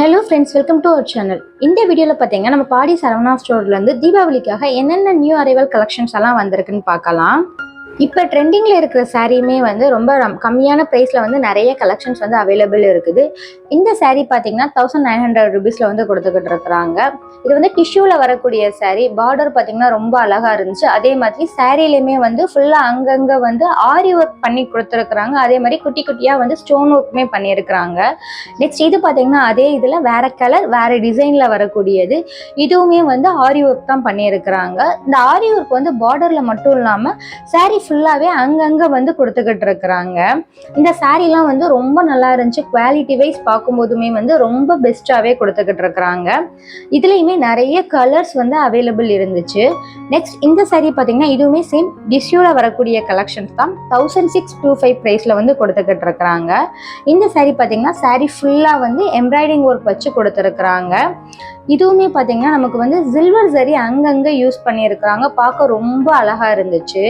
Hello friends, welcome to our channel. இந்த வீடியோவில் பார்த்தீங்கன்னா நம்ம பாடி சரவணா ஸ்டோர்லேருந்து தீபாவளிக்காக என்னென்ன நியூ அரைவல் கலெக்ஷன்ஸ் எல்லாம் வந்திருக்குன்னு பார்க்கலாம். இப்போ ட்ரெண்டிங்கில் இருக்கிற சாரியுமே வந்து ரொம்ப கம்மியான ப்ரைஸில் வந்து நிறைய கலெக்ஷன்ஸ் வந்து அவைலபிள் இருக்குது. இந்த சாரீ பார்த்தீங்கன்னா 1900 ருபீஸில் வந்து கொடுத்துக்கிட்டு இருக்கிறாங்க. இது வந்து டிஷ்யூவில் வரக்கூடிய சாரீ. பார்டர் பார்த்தீங்கன்னா ரொம்ப அழகாக இருந்துச்சு. அதே மாதிரி சாரீலையுமே வந்து ஃபுல்லாக அங்கங்கே வந்து ஆரி ஒர்க் பண்ணி கொடுத்துருக்குறாங்க. அதே மாதிரி குட்டி குட்டியாக வந்து ஸ்டோன் ஒர்க்குமே பண்ணியிருக்கிறாங்க. நெக்ஸ்ட் இது பார்த்தீங்கன்னா அதே இதில் வேற கலர் வேற டிசைனில் வரக்கூடியது. இதுவுமே வந்து ஆரி ஒர்க் தான் பண்ணியிருக்கிறாங்க. இந்த ஆரி ஒர்க் வந்து பார்டரில் மட்டும் இல்லாமல் சாரீ ஃபுல்லாகவே அங்கங்கே வந்து கொடுத்துக்கிட்டு இருக்கிறாங்க. இந்த சாரீலாம் வந்து ரொம்ப நல்லா இருந்துச்சு. குவாலிட்டி வைஸ் பார்க்கும்போதுமே வந்து ரொம்ப பெஸ்ட்டாகவே கொடுத்துக்கிட்டு இருக்கிறாங்க. இதுலேயுமே நிறைய கலர்ஸ் வந்து அவைலபிள் இருந்துச்சு. நெக்ஸ்ட் இந்த சாரீ பார்த்தீங்கன்னா இதுவுமே சேம் டிஷ்யூவில் வரக்கூடிய கலெக்ஷன்ஸ் தான். 1625 ப்ரைஸில் வந்து கொடுத்துக்கிட்டு இருக்கிறாங்க. இந்த சாரீ பார்த்தீங்கன்னா சாரீ ஃபுல்லாக வந்து எம்ப்ராய்டிங் ஒர்க் வச்சு கொடுத்துருக்குறாங்க. இதுவுமே பார்த்தீங்கன்னா நமக்கு வந்து சில்வர் சரி அங்கங்கே யூஸ் பண்ணியிருக்கிறாங்க. பார்க்க ரொம்ப அழகாக இருந்துச்சு.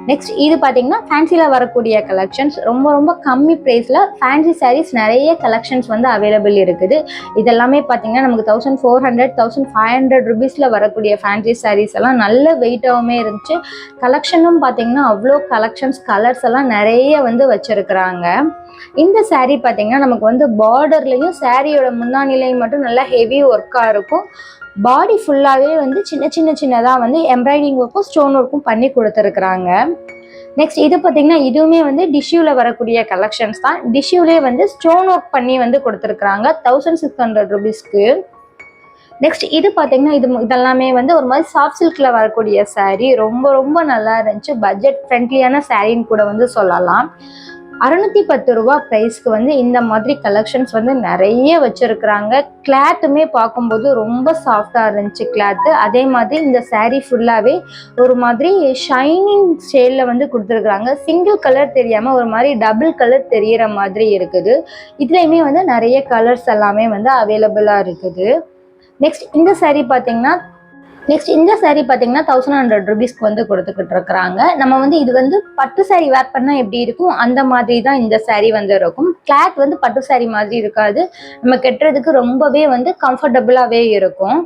நெக்ஸ்ட் இது பார்த்தீங்கன்னா ஃபேன்சியில் வரக்கூடிய கலெக்ஷன்ஸ். ரொம்ப ரொம்ப கம்மி ப்ரைஸில் ஃபேன்சி சாரீஸ் நிறைய கலெக்ஷன்ஸ் வந்து அவைலபிள் இருக்குது. இதெல்லாமே பார்த்தீங்கன்னா நமக்கு 1400 1500 ருபீஸில் வரக்கூடிய ஃபேன்சி சாரீஸ் எல்லாம் நல்ல வெயிட்டாகவுமே இருந்துச்சு. கலெக்ஷனும் பார்த்தீங்கன்னா அவ்வளோ கலெக்ஷன்ஸ் கலர்ஸ் எல்லாம் நிறைய வந்து வச்சுருக்குறாங்க. இந்த சாரீ பார்த்தீங்கன்னா நமக்கு வந்து பார்டர்லையும் சாரியோட முன்னானிலையும் மட்டும் நல்லா ஹெவி ஒர்க்காக இருக்கும். பாடி ஃபுல்லாகவே வந்து சின்னதாக வந்து எம்ப்ராய்டிங் ஒர்க்கும் ஸ்டோன் ஒர்க்கும் பண்ணி கொடுத்துருக்குறாங்க. நெக்ஸ்ட் இது பார்த்தீங்கன்னா இதுவுமே வந்து டிஷ்யூவில் வரக்கூடிய கலெக்ஷன்ஸ் தான். டிஷ்யூலே வந்து ஸ்டோன் ஒர்க் பண்ணி வந்து கொடுத்துருக்குறாங்க 1600 ருபீஸ்க்கு. நெக்ஸ்ட் இது பார்த்தீங்கன்னா இதெல்லாமே வந்து ஒரு மாதிரி சாஃப்ட் சில்கில் வரக்கூடிய சாரீ. ரொம்ப ரொம்ப நல்லா இருந்துச்சு. பட்ஜெட் ஃப்ரெண்ட்லியான சாரின்னு கூட வந்து சொல்லலாம். 610 ரூபா ப்ரைஸ்க்கு வந்து இந்த மாதிரி கலெக்ஷன்ஸ் வந்து நிறைய வச்சுருக்குறாங்க. கிளாத்துமே பார்க்கும்போது ரொம்ப சாஃப்டாக இருந்துச்சு கிளாத்து. அதே மாதிரி இந்த சாரீ ஃபுல்லாகவே ஒரு மாதிரி ஷைனிங் ஷேடில் வந்து கொடுத்துருக்குறாங்க. சிங்கிள் கலர் தெரியாமல் ஒரு மாதிரி டபுள் கலர் தெரிகிற மாதிரி இருக்குது. இதுலேயுமே வந்து நிறைய கலர்ஸ் எல்லாமே வந்து அவைலபிளாக இருக்குது. நெக்ஸ்ட் இந்த சாரீ பார்த்தீங்கன்னா 1100 ருபீஸ்க்கு வந்து கொடுத்துக்கிட்டு இருக்கிறாங்க. நம்ம வந்து இது வந்து பட்டு சாரீ வேர் பண்ணால் எப்படி இருக்கும் அந்த மாதிரி தான் இந்த சாரீ வந்து இருக்கும். கிளாத் வந்து பட்டு சாரீ மாதிரி இருக்காது. நம்ம கட்டுறதுக்கு ரொம்பவே வந்து கம்ஃபர்டபுளாகவே இருக்கும்.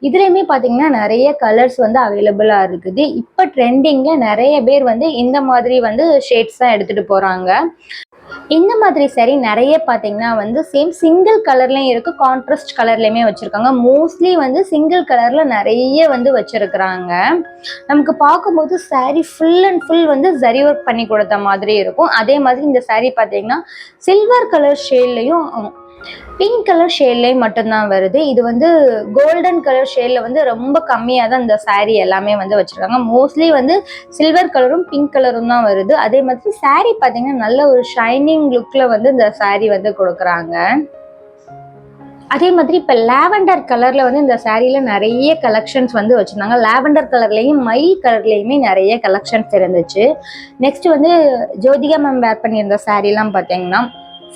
இதுலேயுமே பார்த்தீங்கன்னா நிறைய கலர்ஸ் வந்து அவைலபிளாக இருக்குது. இப்போ ட்ரெண்டிங்கில் நிறைய பேர் வந்து இந்த மாதிரி வந்து ஷேட்ஸ் தான் எடுத்துகிட்டு போகிறாங்க. இந்த மாதிரி சாரீ நிறைய பார்த்தீங்கன்னா வந்து சேம் சிங்கிள் கலர்லையும் இருக்குது, கான்ட்ராஸ்ட் கலர்லையுமே வச்சுருக்காங்க. மோஸ்ட்லி வந்து சிங்கிள் கலரில் நிறைய வந்து வச்சுருக்குறாங்க. நமக்கு பார்க்கும்போது சாரீ ஃபுல் அண்ட் ஃபுல் வந்து ஜரி ஒர்க் பண்ணி கொடுத்த மாதிரி இருக்கும். அதே மாதிரி இந்த சாரீ பார்த்தீங்கன்னா சில்வர் கலர் ஷேட்லையும் பிங்க் கலர் ஷேட்லேயும் மட்டும்தான் வருது. இது வந்து கோல்டன் கலர் ஷேடில் வந்து ரொம்ப கம்மியாக தான் இந்த சாரீ எல்லாமே வந்து வச்சுருக்காங்க. மோஸ்ட்லி வந்து சில்வர் கலரும் பிங்க் கலரும் தான் வருது. அதே மாதிரி சாரீ பார்த்தீங்கன்னா நல்ல ஒரு ஷைனிங் லுக்கில் வந்து இந்த சாரீ வந்து கொடுக்குறாங்க. அதே மாதிரி இப்போ லாவெண்டர் கலரில் வந்து இந்த சாரியில் நிறைய கலெக்ஷன்ஸ் வந்து வச்சுருந்தாங்க. லாவெண்டர் கலர்லேயும் மயில் கலர்லேயுமே நிறைய கலெக்ஷன்ஸ் இருந்துச்சு. நெக்ஸ்ட் வந்து ஜோதிகா மேம் வேர் பண்ணியிருந்த சாரீலாம் பார்த்தீங்கன்னா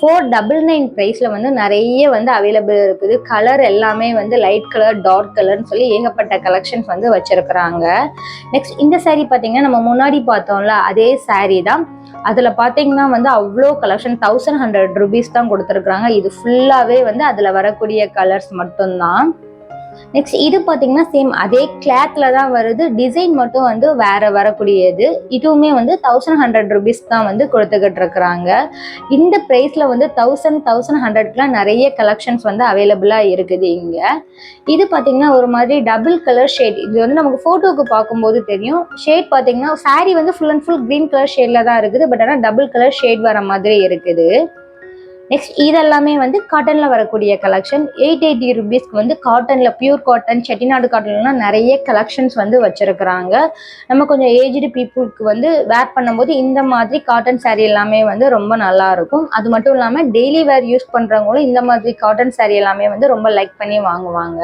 499 ப்ரைஸில் வந்து நிறைய வந்து அவைலபிள் இருக்குது. கலர் எல்லாமே வந்து லைட் கலர் டார்க் கலர்னு சொல்லி ஏகப்பட்ட கலெக்ஷன்ஸ் வந்து வச்சுருக்குறாங்க. நெக்ஸ்ட் இந்த சாரீ பார்த்தீங்கன்னா நம்ம முன்னாடி பார்த்தோம்ல அதே சாரீ தான். அதில் பார்த்தீங்கன்னா வந்து அவ்வளோ கலெக்ஷன் 1100 ருபீஸ் தான் கொடுத்துருக்குறாங்க. இது ஃபுல்லாகவே வந்து அதில் வரக்கூடிய கலர்ஸ் மட்டும்தான். நெக்ஸ்ட் இது பார்த்தீங்கன்னா சேம் அதே கிளாத்ல தான் வருது. டிசைன் மட்டும் வந்து வேற வரக்கூடியது. இதுவுமே வந்து 1100 ருபீஸ் தான் வந்து கொடுத்துக்கிட்டு இருக்கிறாங்க. இந்த ப்ரைஸ்ல வந்து 1100க்குலாம் நிறைய கலெக்ஷன்ஸ் வந்து அவைலபிளாக இருக்குது இங்கே. இது பார்த்தீங்கன்னா ஒரு மாதிரி டபுள் கலர் ஷேட். இது வந்து நமக்கு ஃபோட்டோவுக்கு பார்க்கும்போது தெரியும். ஷேட் பார்த்தீங்கன்னா சாரீ வந்து full and full green colour ஷேட்ல தான் இருக்குது. பட் ஆனால் டபுள் கலர் ஷேட் வர மாதிரி இருக்குது. நெக்ஸ்ட் இதெல்லாமே வந்து காட்டனில் வரக்கூடிய கலெக்ஷன். 880 ருபீஸ்க்கு வந்து காட்டனில் பியூர் காட்டன் செட்டிநாடு காட்டன்லாம் நிறைய கலெக்ஷன்ஸ் வந்து வச்சுருக்குறாங்க. நம்ம கொஞ்சம் ஏஜ்டு பீப்புளுக்கு வந்து வேர் பண்ணும்போது இந்த மாதிரி காட்டன் சாரீ எல்லாமே வந்து ரொம்ப நல்லாயிருக்கும். அது மட்டும் இல்லாமல் டெய்லி வேர் யூஸ் பண்ணுறவங்களும் இந்த மாதிரி காட்டன் சாரீ எல்லாமே வந்து ரொம்ப லைக் பண்ணி வாங்குவாங்க.